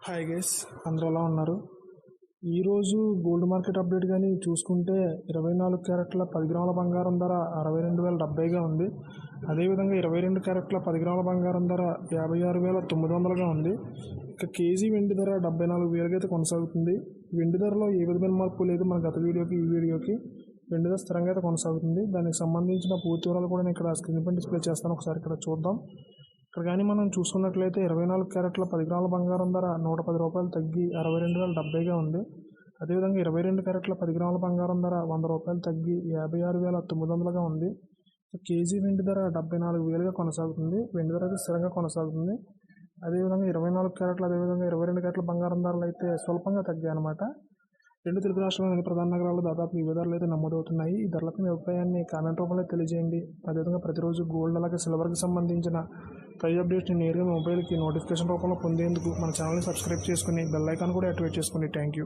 Hi guys, అందరూ ఎలా ఉన్నారు? ఈరోజు గోల్డ్ మార్కెట్ అప్డేట్ కానీ చూసుకుంటే 24 క్యారెట్ల 10 గ్రాముల బంగారం ధర 62,070గా ఉంది. అదేవిధంగా 22 క్యారెట్ల 10 గ్రాముల బంగారం ధర 56,900గా ఉంది. ఇక కేజీ వెండి ధర 74,000గా అయితే కొనసాగుతుంది. వెండి ధరలో ఏ విధమైన మార్పు లేదు. మన గత వీడియోకి ఈ వీడియోకి వెండి ధర స్థిరంగా అయితే కొనసాగుతుంది. దానికి సంబంధించిన పూర్తి వివరాలు కూడా నేను ఇక్కడ స్క్రీన్ పై డిస్ప్లే చేస్తాను. ఒకసారి ఇక్కడ చూద్దాం. ఇక్కడ కానీ మనం చూసుకున్నట్లయితే 24 క్యారెట్ల 10 గ్రాముల బంగారం ధర 110 రూపాయలు తగ్గి 62,070గా ఉంది. అదేవిధంగా 22 క్యారెట్ల 10 గ్రాముల బంగారం ధర 100 రూపాయలు తగ్గి 56,900గా ఉంది. కేజీ వెండి ధర 74,000గా కొనసాగుతుంది. వెండి ధర అయితే స్థిరంగా కొనసాగుతుంది. అదేవిధంగా 24 క్యారెట్లు అదేవిధంగా 22 క్యారెట్ల బంగారం ధరలు అయితే స్వల్పంగా తగ్గాయి అన్నమాట. రెండు తెలుగు రాష్ట్రాల్లోని ప్రధాన నగరాల్లో దాదాపు ఈ ధరలు అయితే నమోదవుతున్నాయి. ఈ ధరలకు మీ అభిప్రాయాన్ని కామెంట్ రూపంలో తెలియజేయండి. అదేవిధంగా ప్రతిరోజు గోల్డ్ అలాగే సిల్వర్కి సంబంధించిన ప్రైస్ అప్డేట్స్ని నేరుగా మొబైల్కి నోటిఫికేషన్ రూపంలో పొందేందుకు మన ఛానల్ని సబ్స్క్రైబ్ చేసుకుని బెల్ ఐకాన్ కూడా యాక్టివేట్ చేసుకోండి. Thank you.